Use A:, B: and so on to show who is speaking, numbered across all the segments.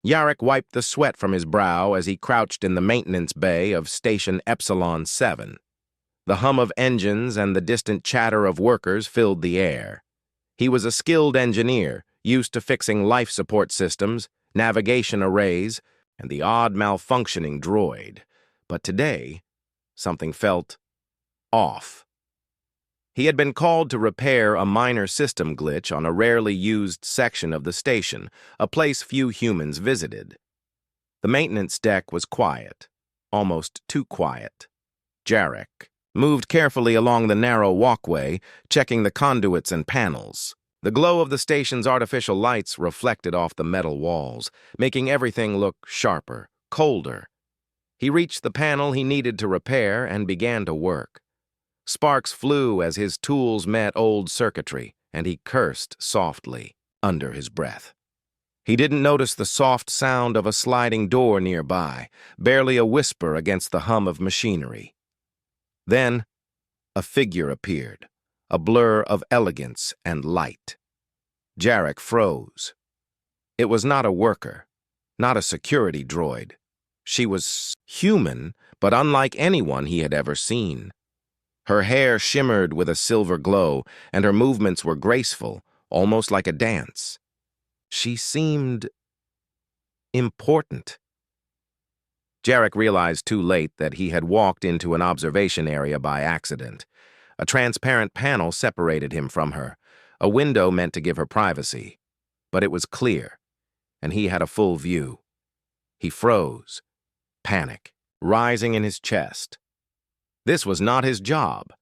A: Yarrick wiped the sweat from his brow as he crouched in the maintenance bay of Station Epsilon 7. The hum of engines and the distant chatter of workers filled the air. He was a skilled engineer, used to fixing life support systems, navigation arrays, and the odd malfunctioning droid. But today, something felt off. He had been called to repair a minor system glitch on a rarely used section of the station, a place few humans visited. The maintenance deck was quiet, almost too quiet. Jarek moved carefully along the narrow walkway, checking the conduits and panels. The glow of the station's artificial lights reflected off the metal walls, making everything look sharper, colder. He reached the panel he needed to repair and began to work. Sparks flew as his tools met old circuitry, and he cursed softly under his breath. He didn't notice the soft sound of a sliding door nearby, barely a whisper against the hum of machinery. Then, a figure appeared, a blur of elegance and light. Jarek froze. It was not a worker, not a security droid. She was human, but unlike anyone he had ever seen. Her hair shimmered with a silver glow, and her movements were graceful, almost like a dance. She seemed important. Jarek realized too late that he had walked into an observation area by accident. A transparent panel separated him from her, a window meant to give her privacy. But it was clear, and he had a full view. He froze, panic rising in his chest. This was not his job.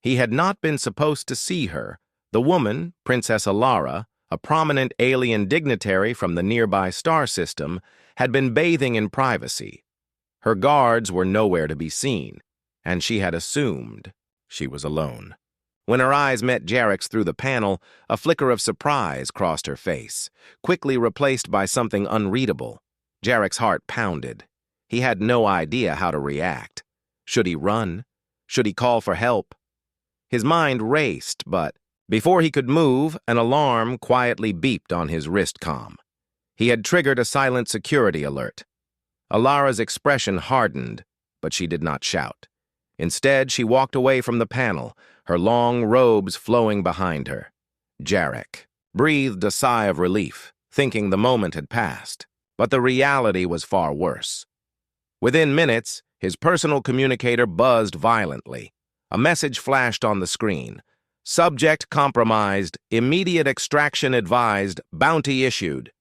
A: He had not been supposed to see her. The woman, Princess Alara, a prominent alien dignitary from the nearby star system, had been bathing in privacy. Her guards were nowhere to be seen, and she had assumed she was alone. When her eyes met Jarek's through the panel, a flicker of surprise crossed her face, quickly replaced by something unreadable. Jarek's heart pounded. He had no idea how to react. Should he run? Should he call for help? His mind raced, but before he could move, an alarm quietly beeped on his wrist comm. He had triggered a silent security alert. Alara's expression hardened, but she did not shout. Instead, she walked away from the panel, her long robes flowing behind her. Jarek breathed a sigh of relief, thinking the moment had passed. But the reality was far worse. Within minutes, his personal communicator buzzed violently. A message flashed on the screen. Subject compromised, immediate extraction advised, bounty issued.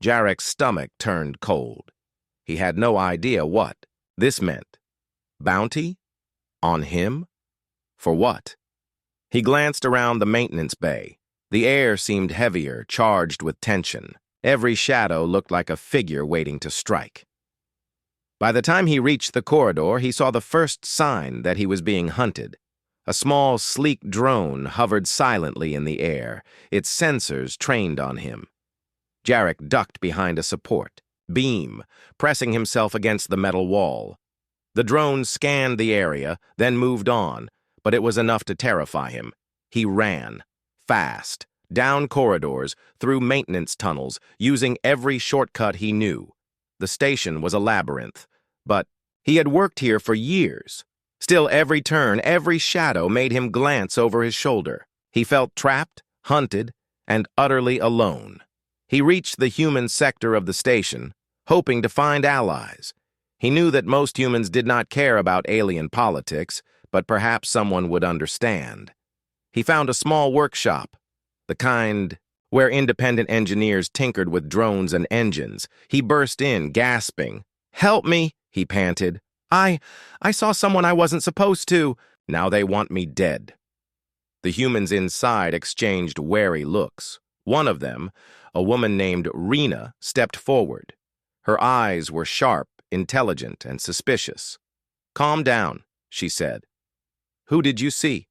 A: Jarek's stomach turned cold. He had no idea what this meant. Bounty? On him? For what? He glanced around the maintenance bay. The air seemed heavier, charged with tension. Every shadow looked like a figure waiting to strike. By the time he reached the corridor, he saw the first sign that he was being hunted. A small, sleek drone hovered silently in the air, its sensors trained on him. Jarek ducked behind a support beam, pressing himself against the metal wall. The drone scanned the area, then moved on, but it was enough to terrify him. He ran, fast, down corridors, through maintenance tunnels, using every shortcut he knew. The station was a labyrinth, but he had worked here for years. Still, every turn, every shadow made him glance over his shoulder. He felt trapped, hunted, and utterly alone. He reached the human sector of the station, hoping to find allies. He knew that most humans did not care about alien politics, but perhaps someone would understand. He found a small workshop, the kind where independent engineers tinkered with drones and engines. He burst in, gasping. "Help me," he panted. I saw someone I wasn't supposed to. Now they want me dead." The humans inside exchanged wary looks. One of them, a woman named Rena, stepped forward. Her eyes were sharp, intelligent, and suspicious. "Calm down," she said. "Who did you see?"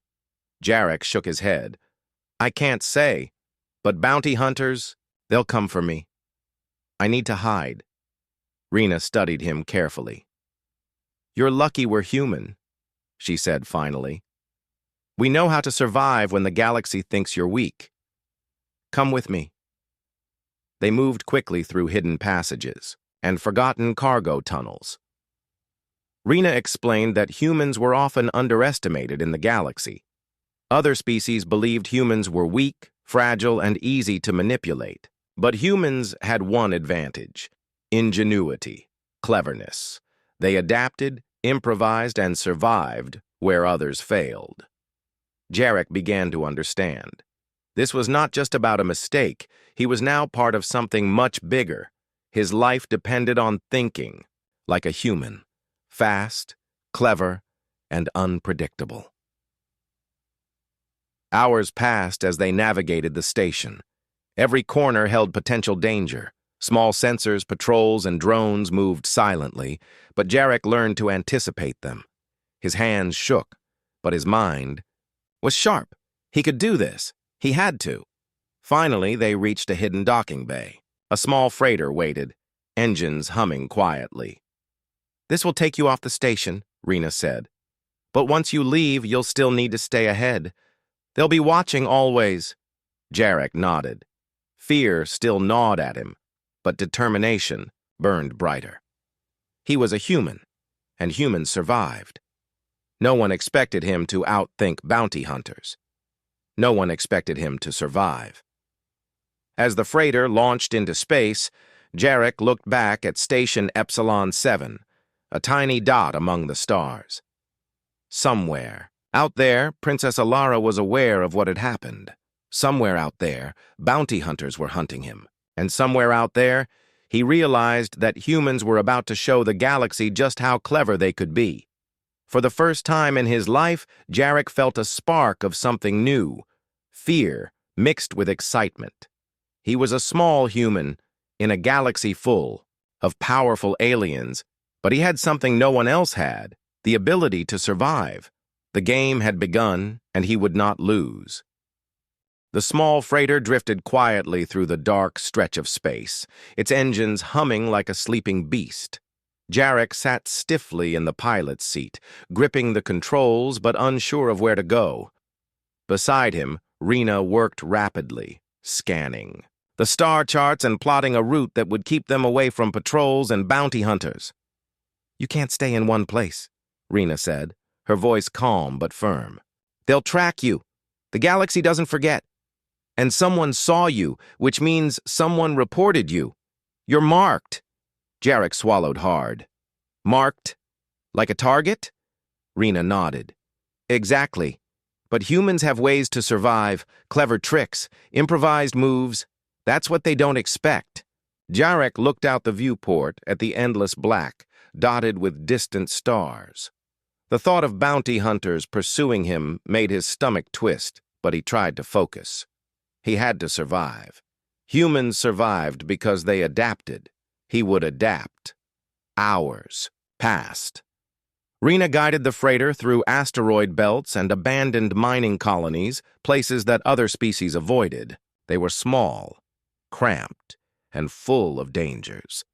A: Jarek shook his head. "I can't say, but bounty hunters, they'll come for me. I need to hide." Rena studied him carefully. "You're lucky we're human," she said finally. "We know how to survive when the galaxy thinks you're weak. Come with me." They moved quickly through hidden passages and forgotten cargo tunnels. Rena explained that humans were often underestimated in the galaxy. Other species believed humans were weak, fragile, and easy to manipulate. But humans had one advantage: ingenuity, cleverness. They adapted, improvised, and survived where others failed. Jarek began to understand. This was not just about a mistake. He was now part of something much bigger. His life depended on thinking like a human, fast, clever, and unpredictable. Hours passed as they navigated the station. Every corner held potential danger. Small sensors, patrols, and drones moved silently, but Jarek learned to anticipate them. His hands shook, but his mind was sharp. He could do this. He had to. Finally, they reached a hidden docking bay. A small freighter waited, engines humming quietly. "This will take you off the station," Rena said. "But once you leave, you'll still need to stay ahead. They'll be watching always." Jarek nodded. Fear still gnawed at him, but determination burned brighter. He was a human, and humans survived. No one expected him to outthink bounty hunters. No one expected him to survive. As the freighter launched into space, Jarek looked back at Station Epsilon 7, a tiny dot among the stars. Somewhere, out there, Princess Alara was aware of what had happened. Somewhere out there, bounty hunters were hunting him. And somewhere out there, he realized that humans were about to show the galaxy just how clever they could be. For the first time in his life, Jarek felt a spark of something new, fear mixed with excitement. He was a small human in a galaxy full of powerful aliens, but he had something no one else had: the ability to survive. The game had begun, and he would not lose. The small freighter drifted quietly through the dark stretch of space, its engines humming like a sleeping beast. Jarek sat stiffly in the pilot's seat, gripping the controls but unsure of where to go. Beside him, Rena worked rapidly, scanning the star charts and plotting a route that would keep them away from patrols and bounty hunters. "You can't stay in one place," Rena said, her voice calm but firm. "They'll track you. The galaxy doesn't forget. And someone saw you, which means someone reported you. You're marked." Jarek swallowed hard. "Marked? Like a target?" Rena nodded. "Exactly. But humans have ways to survive, clever tricks, improvised moves. That's what they don't expect." Jarek looked out the viewport at the endless black, dotted with distant stars. The thought of bounty hunters pursuing him made his stomach twist, but he tried to focus. He had to survive. Humans survived because they adapted. He would adapt. Hours passed. Rena guided the freighter through asteroid belts and abandoned mining colonies, places that other species avoided. They were small, cramped, and full of dangers,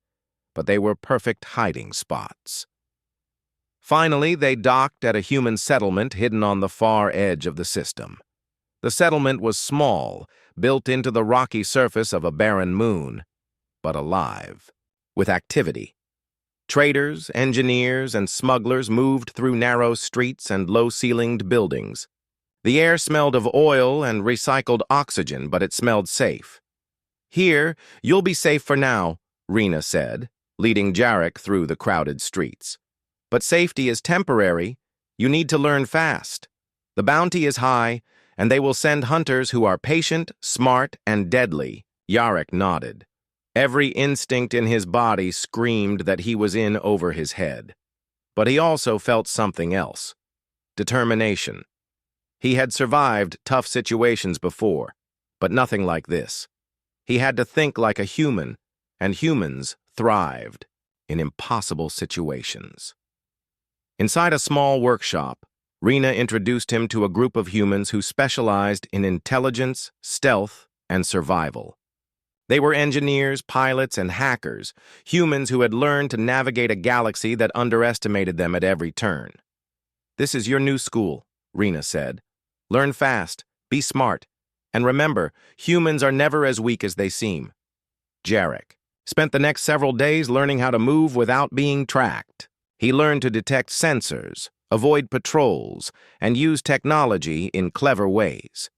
A: but they were perfect hiding spots. Finally, they docked at a human settlement hidden on the far edge of the system. The settlement was small, built into the rocky surface of a barren moon, but alive, with activity. Traders, engineers, and smugglers moved through narrow streets and low-ceilinged buildings. The air smelled of oil and recycled oxygen, but it smelled safe. "Here, you'll be safe for now," Rena said, leading Jarek through the crowded streets. "But safety is temporary. You need to learn fast. The bounty is high, and they will send hunters who are patient, smart, and deadly." Jarek nodded. Every instinct in his body screamed that he was in over his head. But he also felt something else: determination. He had survived tough situations before, but nothing like this. He had to think like a human, and humans thrived in impossible situations. Inside a small workshop, Rena introduced him to a group of humans who specialized in intelligence, stealth, and survival. They were engineers, pilots, and hackers, humans who had learned to navigate a galaxy that underestimated them at every turn. "This is your new school," Rena said. "Learn fast, be smart, and remember, humans are never as weak as they seem." Jarek spent the next several days learning how to move without being tracked. He learned to detect sensors, avoid patrols, and use technology in clever ways.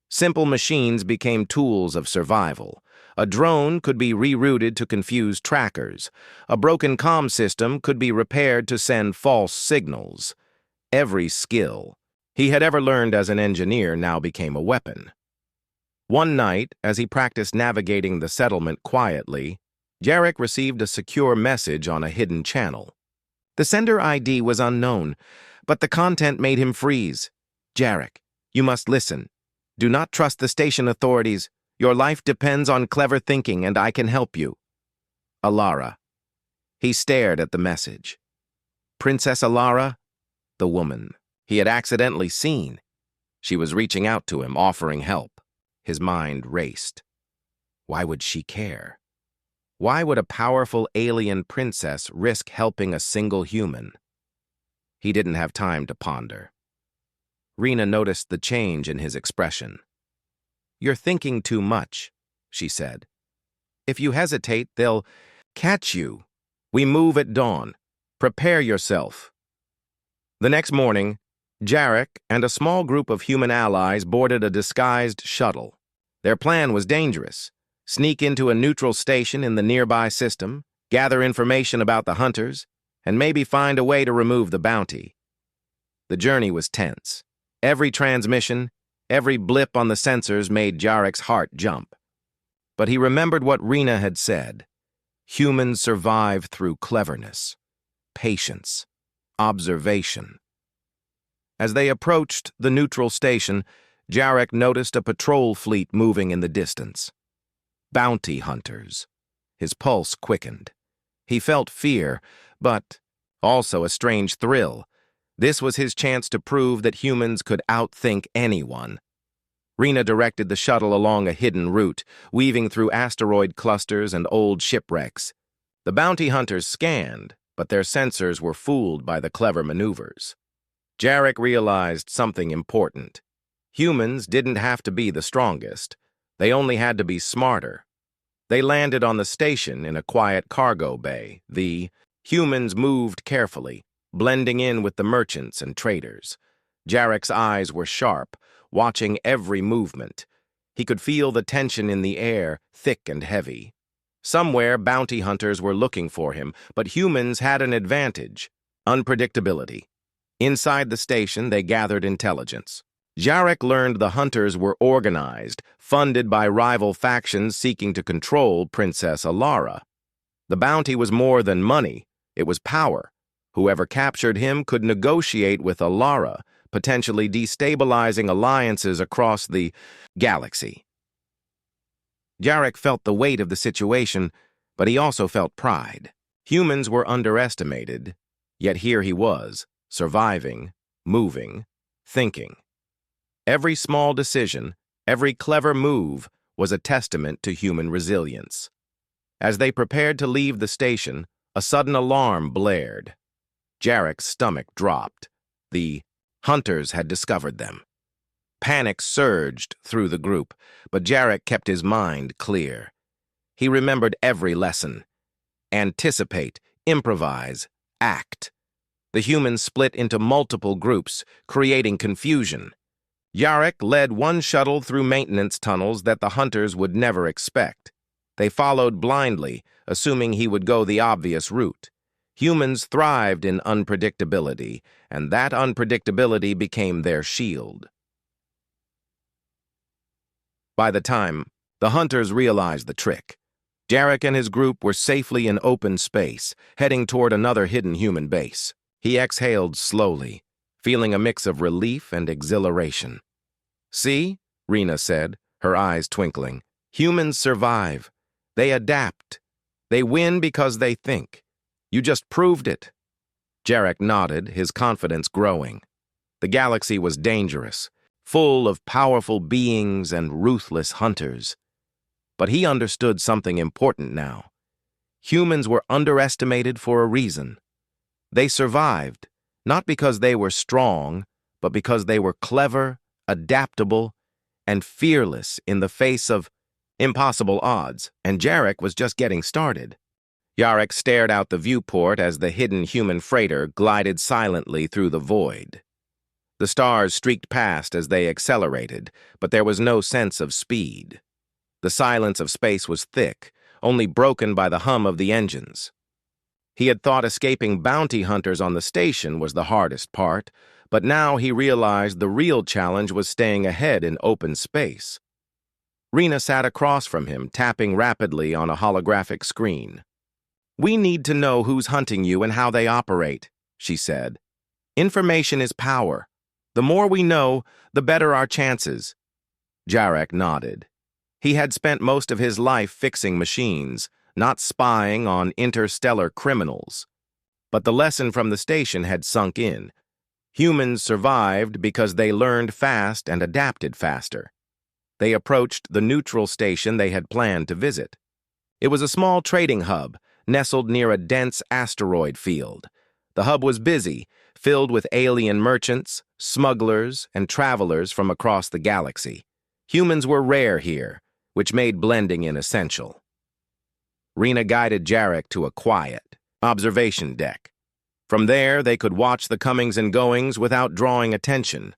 A: Simple machines became tools of survival. A drone could be rerouted to confuse trackers. A broken comm system could be repaired to send false signals. Every skill he had ever learned as an engineer now became a weapon. One night, as he practiced navigating the settlement quietly, Jarek received a secure message on a hidden channel. The sender ID was unknown, but the content made him freeze. "Jarek, you must listen. Do not trust the station authorities. Your life depends on clever thinking, and I can help you. Alara." He stared at the message. Princess Alara? The woman he had accidentally seen. She was reaching out to him, offering help. His mind raced. Why would she care? Why would a powerful alien princess risk helping a single human? He didn't have time to ponder. Rena noticed the change in his expression. "You're thinking too much," she said. "If you hesitate, they'll catch you. We move at dawn. Prepare yourself." The next morning, Jarek and a small group of human allies boarded a disguised shuttle. Their plan was dangerous. Sneak into a neutral station in the nearby system, gather information about the hunters, and maybe find a way to remove the bounty. The journey was tense. Every transmission, every blip on the sensors made Jarek's heart jump. But he remembered what Rena had said. Humans survive through cleverness, patience, observation. As they approached the neutral station, Jarek noticed a patrol fleet moving in the distance. Bounty hunters. His pulse quickened. He felt fear, but also a strange thrill. This was his chance to prove that humans could outthink anyone. Rena directed the shuttle along a hidden route, weaving through asteroid clusters and old shipwrecks. The bounty hunters scanned, but their sensors were fooled by the clever maneuvers. Jarek realized something important. Humans didn't have to be the strongest. They only had to be smarter. They landed on the station in a quiet cargo bay. The humans moved carefully, blending in with the merchants and traders. Jarek's eyes were sharp, watching every movement. He could feel the tension in the air, thick and heavy. Somewhere, bounty hunters were looking for him, but humans had an advantage: unpredictability. Inside the station, they gathered intelligence. Jarek learned the hunters were organized, funded by rival factions seeking to control Princess Alara. The bounty was more than money, it was power. Whoever captured him could negotiate with Alara, potentially destabilizing alliances across the galaxy. Jarek felt the weight of the situation, but he also felt pride. Humans were underestimated, yet here he was, surviving, moving, thinking. Every small decision, every clever move was a testament to human resilience. As they prepared to leave the station, a sudden alarm blared. Jarek's stomach dropped. The hunters had discovered them. Panic surged through the group, but Jarek kept his mind clear. He remembered every lesson. Anticipate, improvise, act. The humans split into multiple groups, creating confusion. Jarek led one shuttle through maintenance tunnels that the hunters would never expect. They followed blindly, assuming he would go the obvious route. Humans thrived in unpredictability, and that unpredictability became their shield. By the time the hunters realized the trick, Jarek and his group were safely in open space, heading toward another hidden human base. He exhaled slowly, feeling a mix of relief and exhilaration. "See," Rena said, her eyes twinkling, "humans survive. They adapt. They win because they think. You just proved it." Jarek nodded, his confidence growing. The galaxy was dangerous, full of powerful beings and ruthless hunters. But he understood something important now. Humans were underestimated for a reason. They survived, not because they were strong, but because they were clever, adaptable, and fearless in the face of Impossible odds, and Jarek was just getting started. Jarek stared out the viewport as the hidden human freighter glided silently through the void. The stars streaked past as they accelerated, but there was no sense of speed. The silence of space was thick, only broken by the hum of the engines. He had thought escaping bounty hunters on the station was the hardest part, but now he realized the real challenge was staying ahead in open space. Rena sat across from him, tapping rapidly on a holographic screen. "We need to know who's hunting you and how they operate," she said. "Information is power. The more we know, the better our chances." Jarek nodded. He had spent most of his life fixing machines, not spying on interstellar criminals. But the lesson from the station had sunk in. Humans survived because they learned fast and adapted faster. They approached the neutral station they had planned to visit. It was a small trading hub, nestled near a dense asteroid field. The hub was busy, filled with alien merchants, smugglers, and travelers from across the galaxy. Humans were rare here, which made blending in essential. Rena guided Jarek to a quiet observation deck. From there, they could watch the comings and goings without drawing attention.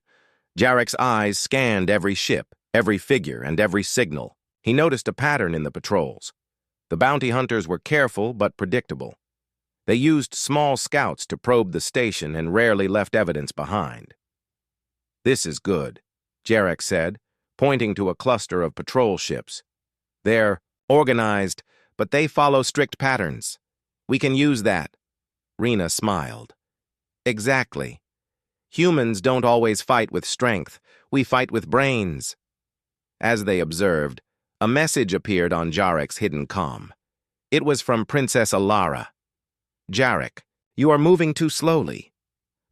A: Jarek's eyes scanned every ship, every figure, and every signal. He noticed a pattern in the patrols. The bounty hunters were careful but predictable. They used small scouts to probe the station and rarely left evidence behind. "This is good," Jarek said, pointing to a cluster of patrol ships. "They're organized, but they follow strict patterns. We can use that." Rena smiled. "Exactly. Humans don't always fight with strength. We fight with brains." As they observed, a message appeared on Jarek's hidden comm. It was from Princess Alara. "Jarek, you are moving too slowly.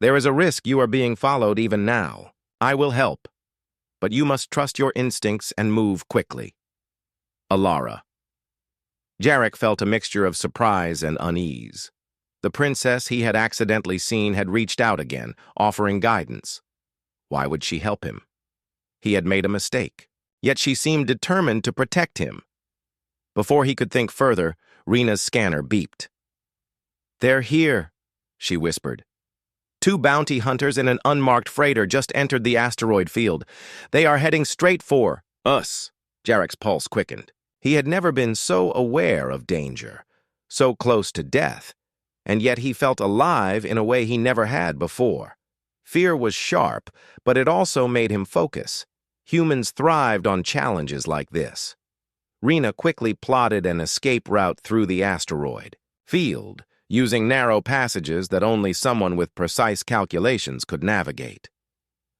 A: There is a risk you are being followed even now. I will help. But you must trust your instincts and move quickly. Alara." Jarek felt a mixture of surprise and unease. The princess he had accidentally seen had reached out again, offering guidance. Why would she help him? He had made a mistake, yet she seemed determined to protect him. Before he could think further, Rena's scanner beeped. "They're here," she whispered. "Two bounty hunters and an unmarked freighter just entered the asteroid field. They are heading straight for us." Jarek's pulse quickened. He had never been so aware of danger, so close to death, and yet he felt alive in a way he never had before. Fear was sharp, but it also made him focus. Humans thrived on challenges like this. Rena quickly plotted an escape route through the asteroid field, using narrow passages that only someone with precise calculations could navigate.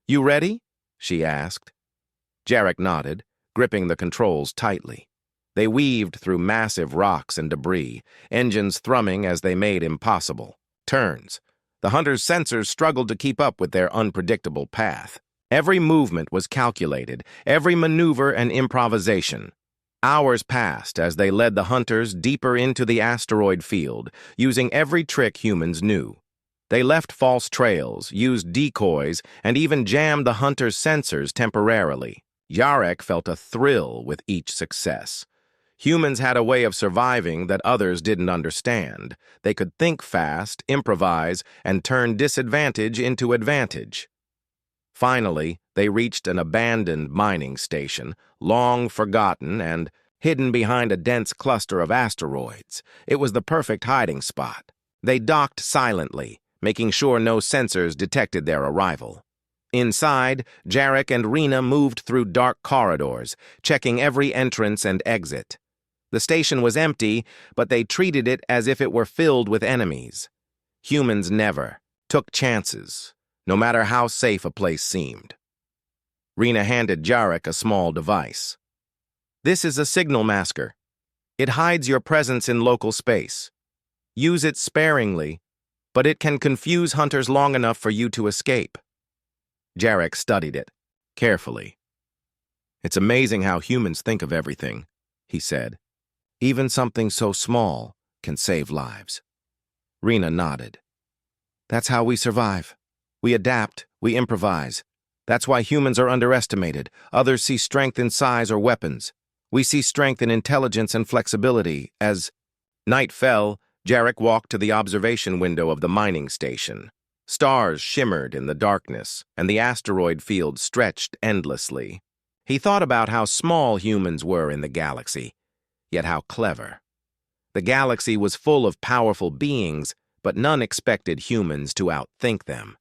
A: "You ready?" she asked. Jarek nodded, gripping the controls tightly. They weaved through massive rocks and debris, engines thrumming as they made impossible turns. The hunters' sensors struggled to keep up with their unpredictable path. Every movement was calculated, every maneuver an improvisation. Hours passed as they led the hunters deeper into the asteroid field, using every trick humans knew. They left false trails, used decoys, and even jammed the hunters' sensors temporarily. Jarek felt a thrill with each success. Humans had a way of surviving that others didn't understand. They could think fast, improvise, and turn disadvantage into advantage. Finally, they reached an abandoned mining station, long forgotten and hidden behind a dense cluster of asteroids. It was the perfect hiding spot. They docked silently, making sure no sensors detected their arrival. Inside, Jarek and Rena moved through dark corridors, checking every entrance and exit. The station was empty, but they treated it as if it were filled with enemies. Humans never took chances, no matter how safe a place seemed. Rena handed Jarek a small device. "This is a signal masker. It hides your presence in local space. Use it sparingly, but it can confuse hunters long enough for you to escape." Jarek studied it carefully. "It's amazing how humans think of everything," he said. "Even something so small can save lives." Rena nodded. "That's how we survive. We adapt, we improvise. That's why humans are underestimated. Others see strength in size or weapons. We see strength in intelligence and flexibility. As night fell, Jarek walked to the observation window of the mining station. Stars shimmered in the darkness, and the asteroid field stretched endlessly. He thought about how small humans were in the galaxy, yet how clever. The galaxy was full of powerful beings, but none expected humans to outthink them.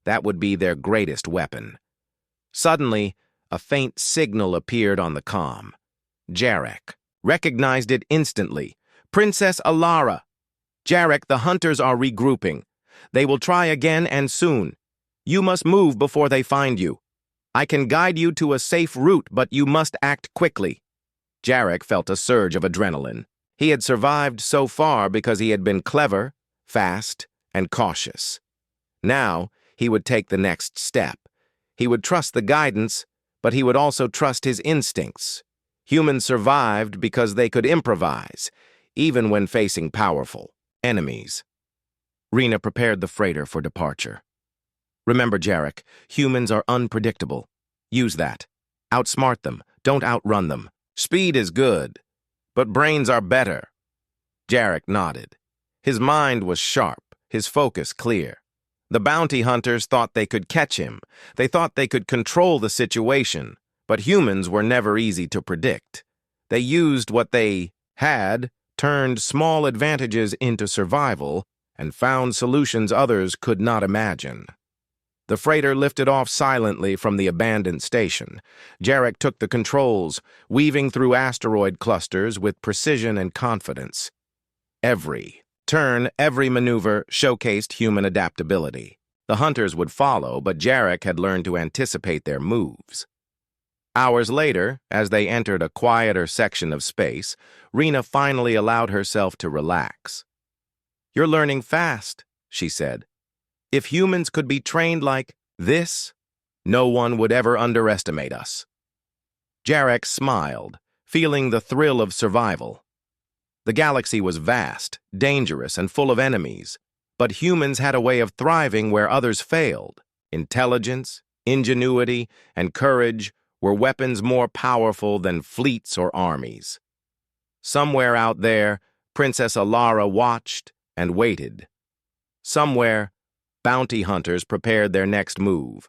A: That would be their greatest weapon. Suddenly, a faint signal appeared on the comm. Jarek recognized it instantly. Princess Alara. Jarek, the hunters are regrouping. They will try again and soon. You must move before they find you. I can guide you to a safe route, but you must act quickly. Jarek felt a surge of adrenaline. He had survived so far because he had been clever, fast, and cautious. Now, he would take the next step. He would trust the guidance, but he would also trust his instincts. Humans survived because they could improvise, even when facing powerful enemies. Rena prepared the freighter for departure. Remember, Jarek, humans are unpredictable. Use that. Outsmart them, don't outrun them. Speed is good, but brains are better. Jarek nodded. His mind was sharp, his focus clear. The bounty hunters thought they could catch him. They thought they could control the situation, but humans were never easy to predict. They used what they had, turned small advantages into survival, and found solutions others could not imagine. The freighter lifted off silently from the abandoned station. Jarek took the controls, weaving through asteroid clusters with precision and confidence. Every turn, every maneuver showcased human adaptability. The hunters would follow, but Jarek had learned to anticipate their moves. Hours later, as they entered a quieter section of space, Rena finally allowed herself to relax. "You're learning fast," she said. "If humans could be trained like this, no one would ever underestimate us." Jarek smiled, feeling the thrill of survival. The galaxy was vast, dangerous, and full of enemies, but humans had a way of thriving where others failed. Intelligence, ingenuity, and courage were weapons more powerful than fleets or armies. Somewhere out there, Princess Alara watched and waited. Somewhere, bounty hunters prepared their next move.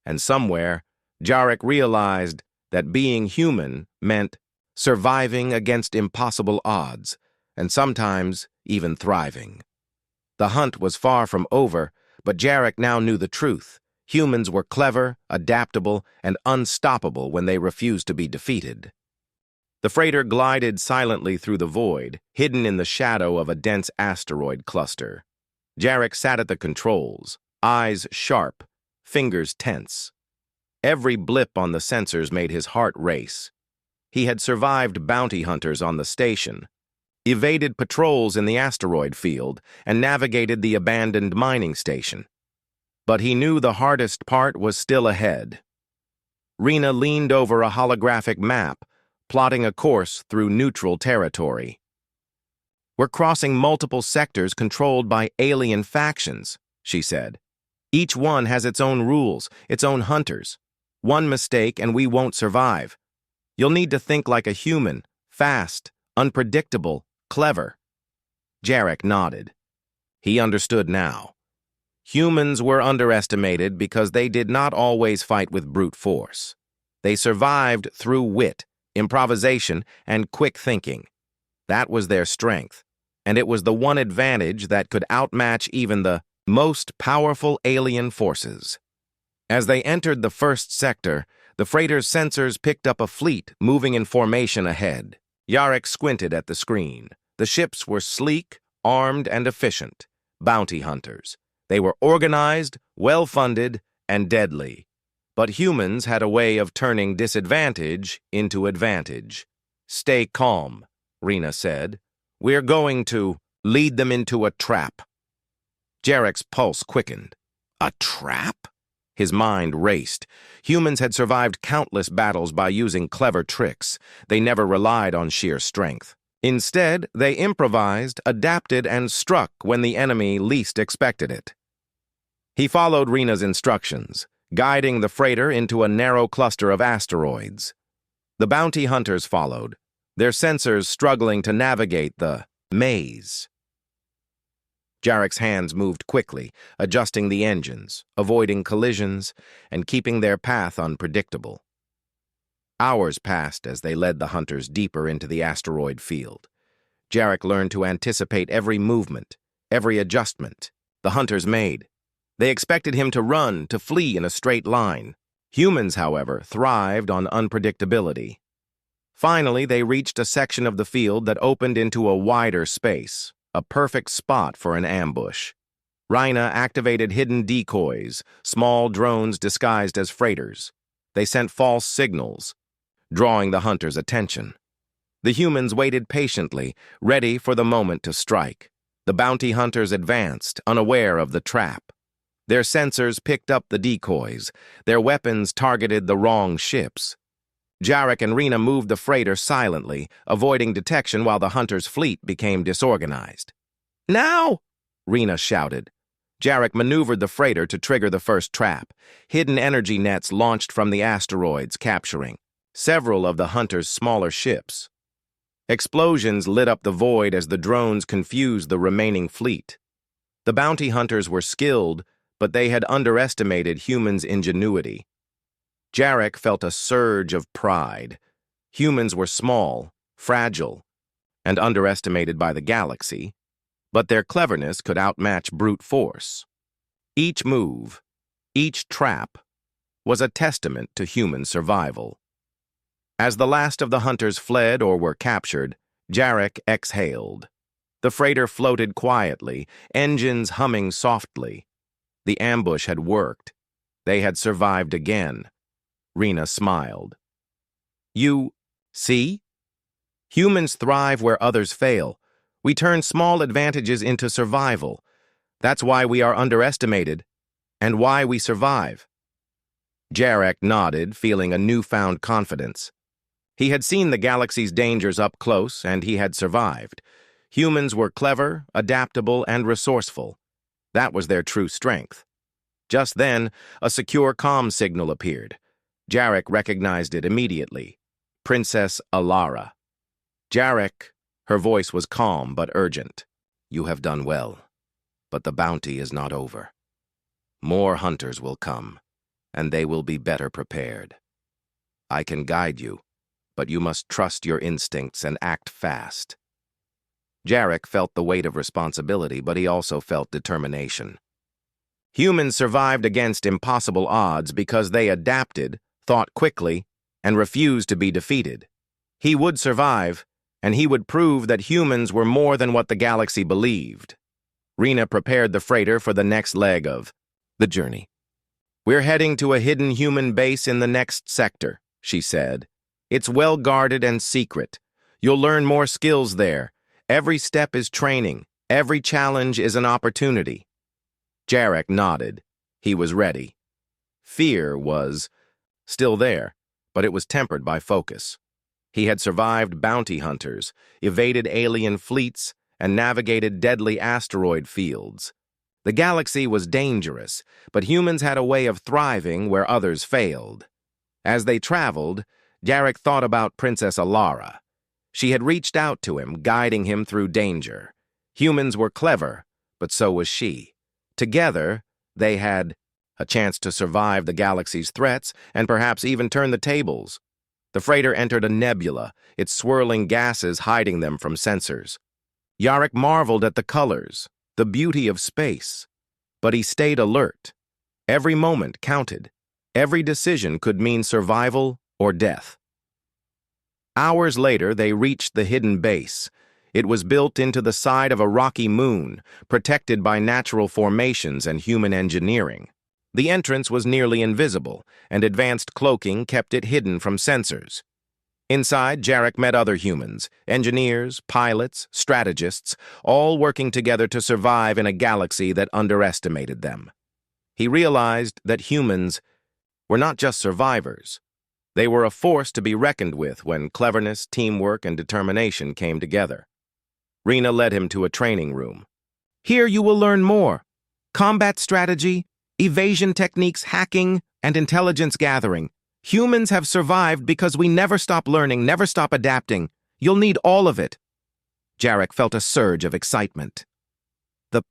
A: And somewhere, Jarek realized that being human meant surviving against impossible odds, and sometimes even thriving. The hunt was far from over, but Jarek now knew the truth. Humans were clever, adaptable, and unstoppable when they refused to be defeated. The freighter glided silently through the void, hidden in the shadow of a dense asteroid cluster. Jarek sat at the controls, eyes sharp, fingers tense. Every blip on the sensors made his heart race. He had survived bounty hunters on the station, evaded patrols in the asteroid field, and navigated the abandoned mining station. But he knew the hardest part was still ahead. Rena leaned over a holographic map, plotting a course through neutral territory. "We're crossing multiple sectors controlled by alien factions," she said. "Each one has its own rules, its own hunters. One mistake and we won't survive. You'll need to think like a human, fast, unpredictable, clever." Jarek nodded. He understood now. Humans were underestimated because they did not always fight with brute force. They survived through wit, improvisation, and quick thinking. That was their strength, and it was the one advantage that could outmatch even the most powerful alien forces. As they entered the first sector, the freighter's sensors picked up a fleet moving in formation ahead. Jarek squinted at the screen. The ships were sleek, armed, and efficient. Bounty hunters. They were organized, well-funded, and deadly. But humans had a way of turning disadvantage into advantage. "Stay calm," Rena said. "We're going to lead them into a trap." Jarek's pulse quickened. A trap? His mind raced. Humans had survived countless battles by using clever tricks. They never relied on sheer strength. Instead, they improvised, adapted, and struck when the enemy least expected it. He followed Rena's instructions, guiding the freighter into a narrow cluster of asteroids. The bounty hunters followed, their sensors struggling to navigate the maze. Jarek's hands moved quickly, adjusting the engines, avoiding collisions, and keeping their path unpredictable. Hours passed as they led the hunters deeper into the asteroid field. Jarek learned to anticipate every movement, every adjustment the hunters made. They expected him to run, to flee in a straight line. Humans, however, thrived on unpredictability. Finally, they reached a section of the field that opened into a wider space, a perfect spot for an ambush. Rhina activated hidden decoys, small drones disguised as freighters. They sent false signals, drawing the hunters' attention. The humans waited patiently, ready for the moment to strike. The bounty hunters advanced, unaware of the trap. Their sensors picked up the decoys. Their weapons targeted the wrong ships. Jarek and Rhina moved the freighter silently, avoiding detection while the hunters' fleet became disorganized. "Now!" Rhina shouted. Jarek maneuvered the freighter to trigger the first trap. Hidden energy nets launched from the asteroids, capturing several of the hunters' smaller ships. Explosions lit up the void as the drones confused the remaining fleet. The bounty hunters were skilled, but they had underestimated humans' ingenuity. Jarek felt a surge of pride. Humans were small, fragile, and underestimated by the galaxy, but their cleverness could outmatch brute force. Each move, each trap, was a testament to human survival. As the last of the hunters fled or were captured, Jarek exhaled. The freighter floated quietly, engines humming softly. The ambush had worked. They had survived again. Rhina smiled. "You see? Humans thrive where others fail. We turn small advantages into survival. That's why we are underestimated, and why we survive." Jarek nodded, feeling a newfound confidence. He had seen the galaxy's dangers up close, and he had survived. Humans were clever, adaptable, and resourceful. That was their true strength. Just then, a secure comm signal appeared. Jarek recognized it immediately. Princess Alara. "Jarek," her voice was calm but urgent. "You have done well, but the bounty is not over. More hunters will come, and they will be better prepared. I can guide you, but you must trust your instincts and act fast." Jarek felt the weight of responsibility, but he also felt determination. Humans survived against impossible odds because they adapted, thought quickly, and refused to be defeated. He would survive, and he would prove that humans were more than what the galaxy believed. Rhina prepared the freighter for the next leg of the journey. "We're heading to a hidden human base in the next sector," she said. "It's well guarded and secret. You'll learn more skills there. Every step is training. Every challenge is an opportunity." Jarek nodded. He was ready. Fear was still there, but it was tempered by focus. He had survived bounty hunters, evaded alien fleets, and navigated deadly asteroid fields. The galaxy was dangerous, but humans had a way of thriving where others failed. As they traveled, Jarek thought about Princess Alara. She had reached out to him, guiding him through danger. Humans were clever, but so was she. Together, they had a chance to survive the galaxy's threats and perhaps even turn the tables. The freighter entered a nebula, its swirling gases hiding them from sensors. Jarek marveled at the colors, the beauty of space. But he stayed alert. Every moment counted. Every decision could mean survival or death. Hours later, they reached the hidden base. It was built into the side of a rocky moon, protected by natural formations and human engineering. The entrance was nearly invisible, and advanced cloaking kept it hidden from sensors. Inside, Jarek met other humans, engineers, pilots, strategists, all working together to survive in a galaxy that underestimated them. He realized that humans were not just survivors. They were a force to be reckoned with when cleverness, teamwork, and determination came together. Rhina led him to a training room. "Here you will learn more: combat strategy, evasion techniques, hacking, and intelligence gathering. Humans have survived because we never stop learning, never stop adapting. You'll need all of it. Jarek felt a surge of excitement. The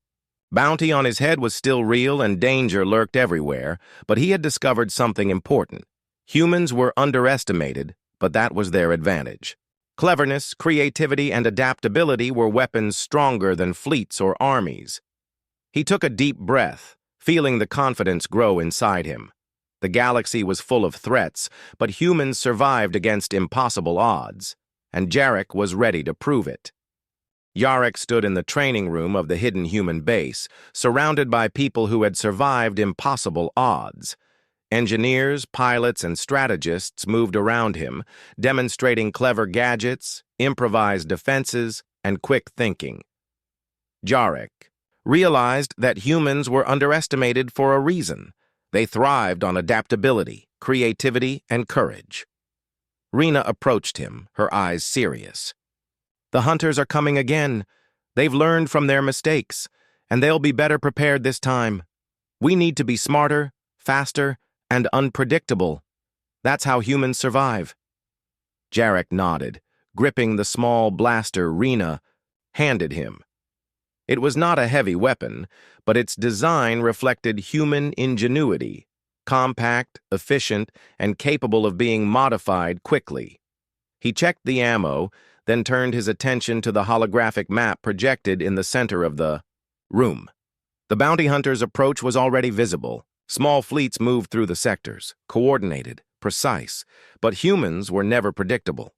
A: bounty on his head was still real and danger lurked everywhere, but he had discovered something important. Humans were underestimated, but that was their advantage. Cleverness, creativity, and adaptability were weapons stronger than fleets or armies. He took a deep breath, feeling the confidence grow inside him. The galaxy was full of threats, but humans survived against impossible odds, and Jarek was ready to prove it. Jarek stood in the training room of the hidden human base, surrounded by people who had survived impossible odds. Engineers, pilots, and strategists moved around him, demonstrating clever gadgets, improvised defenses, and quick thinking. Jarek realized that humans were underestimated for a reason. They thrived on adaptability, creativity, and courage. Rena approached him, her eyes serious. The hunters are coming again. They've learned from their mistakes, and they'll be better prepared this time. We need to be smarter, faster, and unpredictable. That's how humans survive. Jarek nodded, gripping the small blaster Rena handed him. It was not a heavy weapon, but its design reflected human ingenuity, compact, efficient, and capable of being modified quickly. He checked the ammo, then turned his attention to the holographic map projected in the center of the room. The bounty hunter's approach was already visible. Small fleets moved through the sectors, coordinated, precise, but humans were never predictable.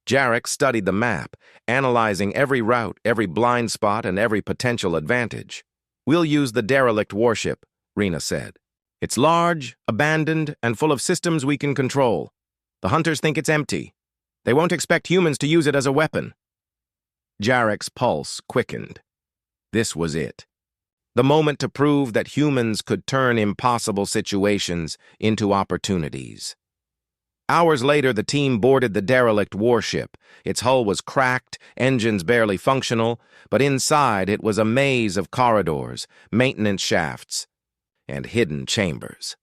A: Jarek studied the map, analyzing every route, every blind spot, and every potential advantage. "We'll use the derelict warship," Rena said. "It's large, abandoned, and full of systems we can control. The hunters think it's empty. They won't expect humans to use it as a weapon." Jarek's pulse quickened. This was it. The moment to prove that humans could turn impossible situations into opportunities. Hours later, the team boarded the derelict warship. Its hull was cracked, engines barely functional, but inside it was a maze of corridors, maintenance shafts, and hidden chambers.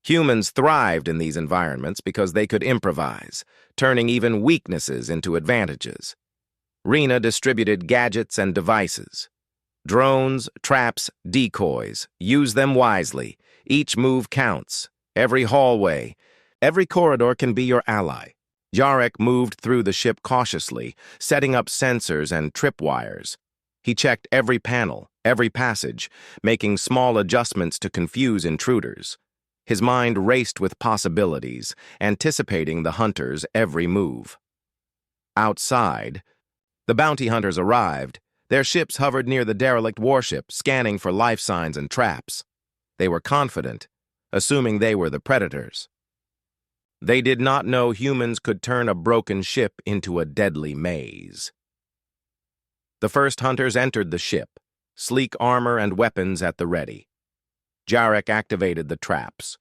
A: Humans thrived in these environments because they could improvise, turning even weaknesses into advantages. Rena distributed gadgets and devices. Drones, traps, decoys. Use them wisely. Each move counts. Every hallway, every corridor can be your ally. Jarek moved through the ship cautiously, setting up sensors and tripwires. He checked every panel, every passage, making small adjustments to confuse intruders. His mind raced with possibilities, anticipating the hunter's every move. Outside, the bounty hunters arrived. Their ships hovered near the derelict warship, scanning for life signs and traps. They were confident, assuming they were the predators. They did not know humans could turn a broken ship into a deadly maze. The first hunters entered the ship, sleek armor and weapons at the ready. Jarek activated the traps.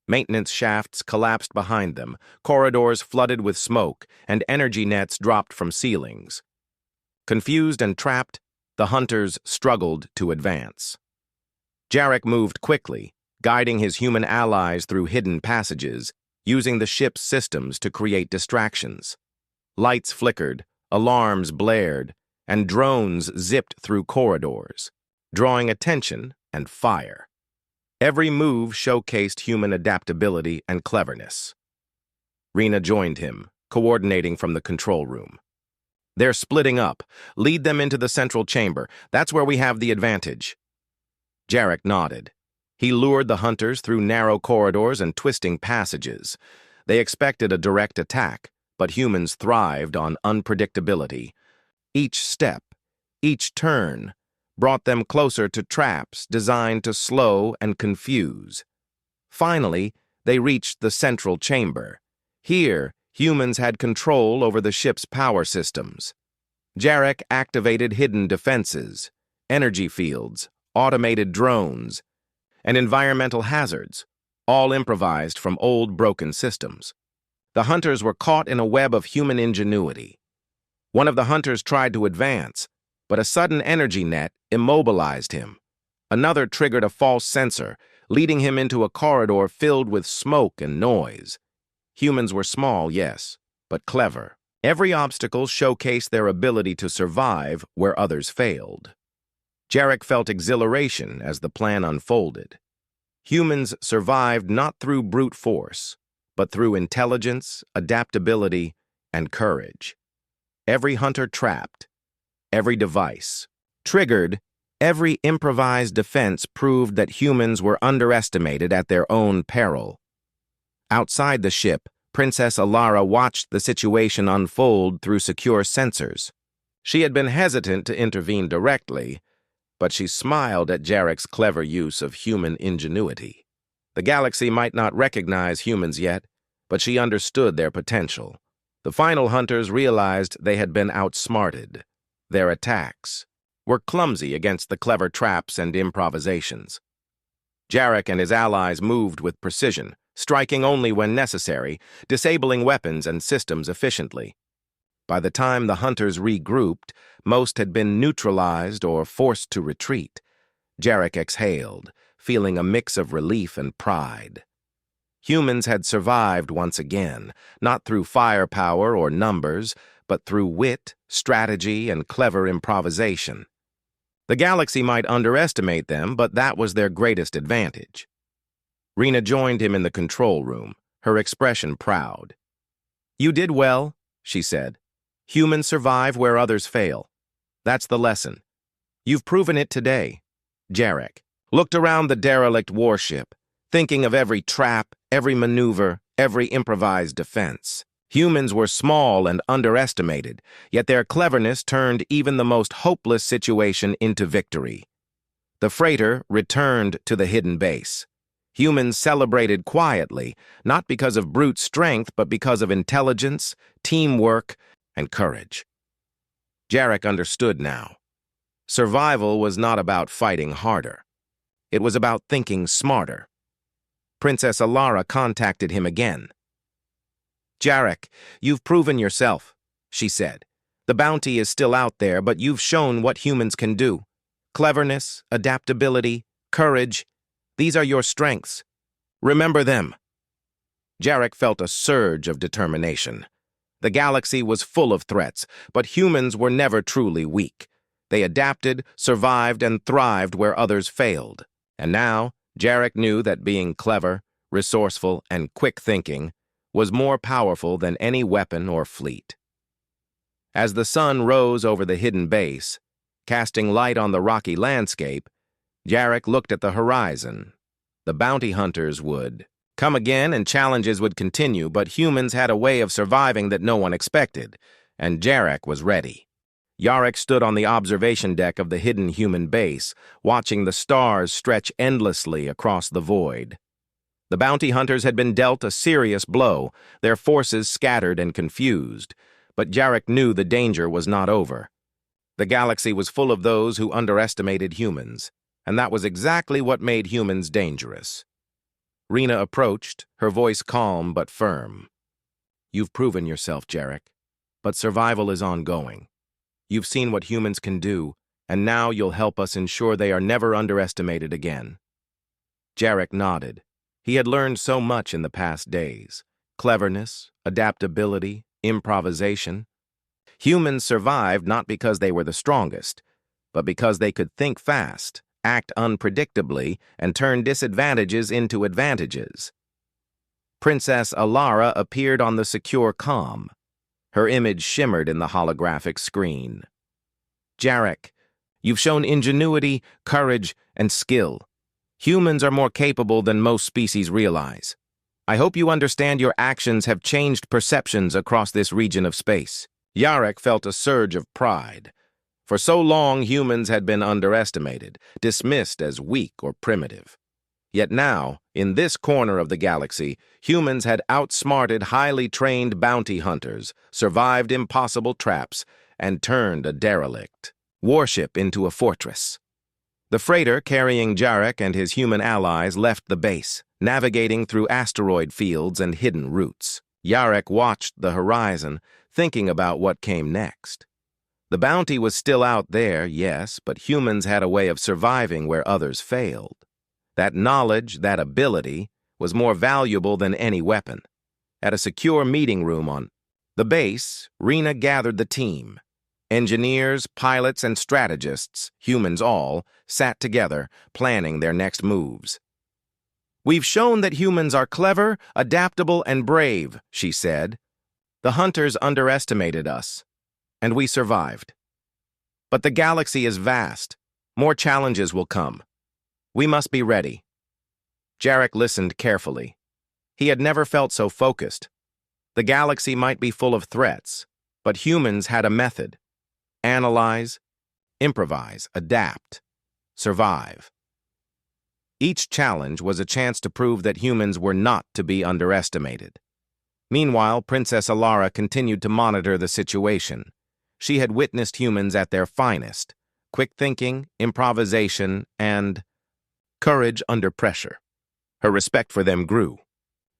A: Maintenance shafts collapsed behind them, corridors flooded with smoke, and energy nets dropped from ceilings. Confused and trapped, the hunters struggled to advance. Jarek moved quickly, guiding his human allies through hidden passages, using the ship's systems to create distractions. Lights flickered, alarms blared, and drones zipped through corridors, drawing attention and fire. Every move showcased human adaptability and cleverness. Rena joined him, coordinating from the control room. "They're splitting up. Lead them into the central chamber. That's where we have the advantage." Jarek nodded. He lured the hunters through narrow corridors and twisting passages. They expected a direct attack, but humans thrived on unpredictability. Each step, each turn, brought them closer to traps designed to slow and confuse. Finally, they reached the central chamber. Here, humans had control over the ship's power systems. Jarek activated hidden defenses, energy fields, automated drones, and environmental hazards, all improvised from old broken systems. The hunters were caught in a web of human ingenuity. One of the hunters tried to advance, but a sudden energy net immobilized him. Another triggered a false sensor, leading him into a corridor filled with smoke and noise. Humans were small, yes, but clever. Every obstacle showcased their ability to survive where others failed. Jarek felt exhilaration as the plan unfolded. Humans survived not through brute force, but through intelligence, adaptability, and courage. Every hunter trapped, every device triggered, every improvised defense proved that humans were underestimated at their own peril. Outside the ship, Princess Alara watched the situation unfold through secure sensors. She had been hesitant to intervene directly, but she smiled at Jarek's clever use of human ingenuity. The galaxy might not recognize humans yet, but she understood their potential. The final hunters realized they had been outsmarted. Their attacks were clumsy against the clever traps and improvisations. Jarek and his allies moved with precision, striking only when necessary, disabling weapons and systems efficiently. By the time the hunters regrouped, most had been neutralized or forced to retreat. Jarek exhaled, feeling a mix of relief and pride. Humans had survived once again, not through firepower or numbers, but through wit, strategy, and clever improvisation. The galaxy might underestimate them, but that was their greatest advantage. Rena joined him in the control room, her expression proud. "You did well," she said. "Humans survive where others fail. That's the lesson. You've proven it today." Jarek looked around the derelict warship, thinking of every trap, every maneuver, every improvised defense. Humans were small and underestimated, yet their cleverness turned even the most hopeless situation into victory. The freighter returned to the hidden base. Humans celebrated quietly, not because of brute strength, but because of intelligence, teamwork, and courage. Jarek understood now. Survival was not about fighting harder. It was about thinking smarter. Princess Alara contacted him again. "Jarek, you've proven yourself," she said. "The bounty is still out there, but you've shown what humans can do. Cleverness, adaptability, courage, these are your strengths. Remember them." Jarek felt a surge of determination. The galaxy was full of threats, but humans were never truly weak. They adapted, survived, and thrived where others failed. And now, Jarek knew that being clever, resourceful, and quick-thinking was more powerful than any weapon or fleet. As the sun rose over the hidden base, casting light on the rocky landscape, Jarek looked at the horizon. The bounty hunters would come again and challenges would continue, but humans had a way of surviving that no one expected, and Jarek was ready. Jarek stood on the observation deck of the hidden human base, watching the stars stretch endlessly across the void. The bounty hunters had been dealt a serious blow, their forces scattered and confused, but Jarek knew the danger was not over. The galaxy was full of those who underestimated humans, and that was exactly what made humans dangerous. Rena approached, her voice calm but firm. "You've proven yourself, Jarek, but survival is ongoing. You've seen what humans can do, and now you'll help us ensure they are never underestimated again." Jarek nodded. He had learned so much in the past days: cleverness, adaptability, improvisation. Humans survived not because they were the strongest, but because they could think fast, act unpredictably, and turn disadvantages into advantages. Princess Alara appeared on the secure comm. Her image shimmered in the holographic screen. "Jarek, you've shown ingenuity, courage, and skill. Humans are more capable than most species realize. I hope you understand your actions have changed perceptions across this region of space." Jarek felt a surge of pride. For so long, humans had been underestimated, dismissed as weak or primitive. Yet now, in this corner of the galaxy, humans had outsmarted highly trained bounty hunters, survived impossible traps, and turned a derelict warship into a fortress. The freighter carrying Jarek and his human allies left the base, navigating through asteroid fields and hidden routes. Jarek watched the horizon, thinking about what came next. The bounty was still out there, yes, but humans had a way of surviving where others failed. That knowledge, that ability, was more valuable than any weapon. at a secure meeting room on the base. Rena gathered the team. Engineers, pilots, and strategists, humans all, sat together, planning their next moves. "We've shown that humans are clever, adaptable, and brave," she said. "The hunters underestimated us, and we survived. But the galaxy is vast. More challenges will come. We must be ready." Jarek listened carefully. He had never felt so focused. The galaxy might be full of threats, but humans had a method: analyze, improvise, adapt, survive. Each challenge was a chance to prove that humans were not to be underestimated. Meanwhile, Princess Alara continued to monitor the situation. She had witnessed humans at their finest: quick thinking, improvisation, and courage under pressure. Her respect for them grew.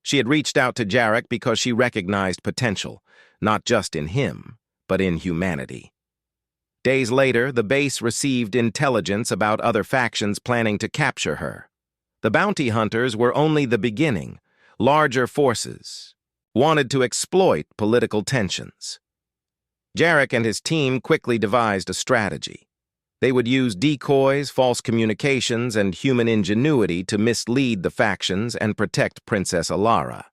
A: She had reached out to Jarek because she recognized potential, not just in him, but in humanity. Days later, the base received intelligence about other factions planning to capture her. The bounty hunters were only the beginning. Larger forces wanted to exploit political tensions. Jarek and his team quickly devised a strategy. They would use decoys, false communications, and human ingenuity to mislead the factions and protect Princess Alara.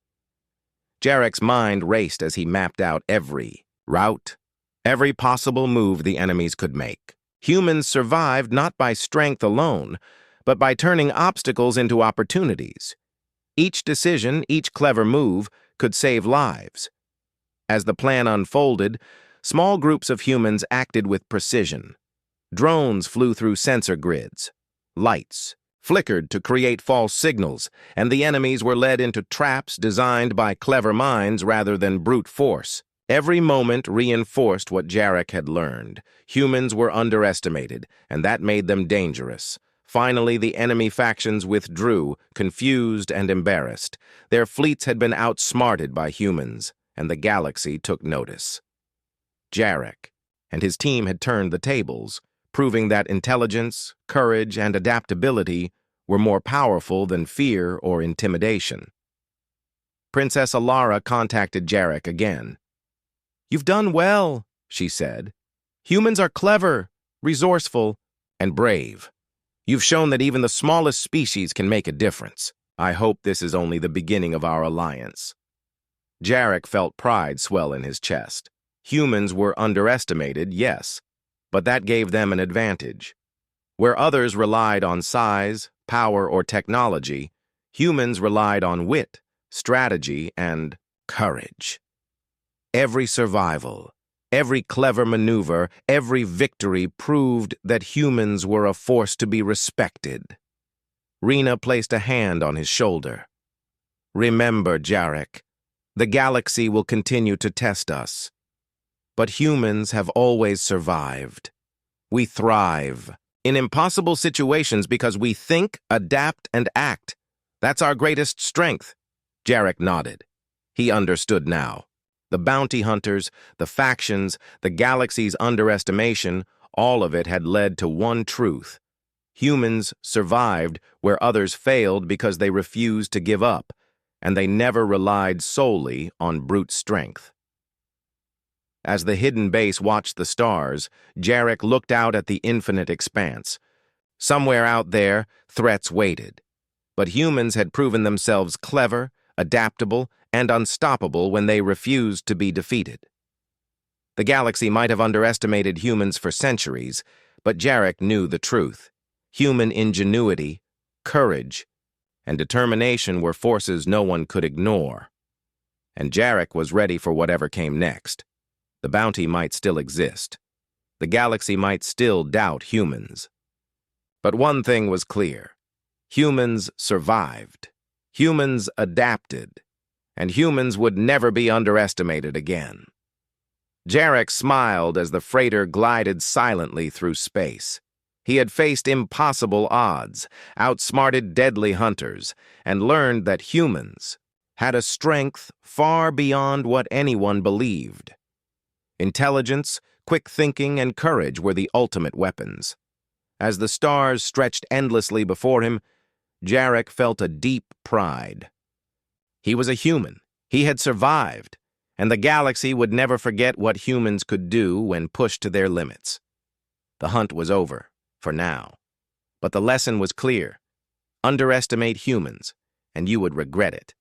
A: Jarek's mind raced as he mapped out every route, every possible move the enemies could make. Humans survived not by strength alone, but by turning obstacles into opportunities. Each decision, each clever move, could save lives. As the plan unfolded, small groups of humans acted with precision. Drones flew through sensor grids. Lights flickered to create false signals, and the enemies were led into traps designed by clever minds rather than brute force. Every moment reinforced what Jarek had learned. Humans were underestimated, and that made them dangerous. Finally, the enemy factions withdrew, confused and embarrassed. Their fleets had been outsmarted by humans, and the galaxy took notice. Jarek and his team had turned the tables, proving that intelligence, courage, and adaptability were more powerful than fear or intimidation. Princess Alara contacted Jarek again. "You've done well," she said. "Humans are clever, resourceful, and brave. You've shown that even the smallest species can make a difference. I hope this is only the beginning of our alliance." Jarek felt pride swell in his chest. Humans were underestimated, yes, but that gave them an advantage. Where others relied on size, power, or technology, humans relied on wit, strategy, and courage. Every survival, every clever maneuver, every victory proved that humans were a force to be respected. Rena placed a hand on his shoulder. "Remember, Jarek, the galaxy will continue to test us. But humans have always survived. We thrive in impossible situations because we think, adapt, and act. That's our greatest strength." Jarek nodded. He understood now. The bounty hunters, the factions, the galaxy's underestimation, all of it had led to one truth. Humans survived where others failed because they refused to give up, and they never relied solely on brute strength. As the hidden base watched the stars, Jarek looked out at the infinite expanse. Somewhere out there, threats waited. But humans had proven themselves clever, adaptable, and unstoppable when they refused to be defeated. The galaxy might have underestimated humans for centuries, but Jarek knew the truth. Human ingenuity, courage, and determination were forces no one could ignore. And Jarek was ready for whatever came next. The bounty might still exist. The galaxy might still doubt humans. But one thing was clear. Humans survived. Humans adapted. And humans would never be underestimated again. Jarek smiled as the freighter glided silently through space. He had faced impossible odds, outsmarted deadly hunters, and learned that humans had a strength far beyond what anyone believed. Intelligence, quick thinking, and courage were the ultimate weapons. As the stars stretched endlessly before him, Jarek felt a deep pride. He was a human. He had survived, and the galaxy would never forget what humans could do when pushed to their limits. The hunt was over, for now. But the lesson was clear. Underestimate humans, and you would regret it.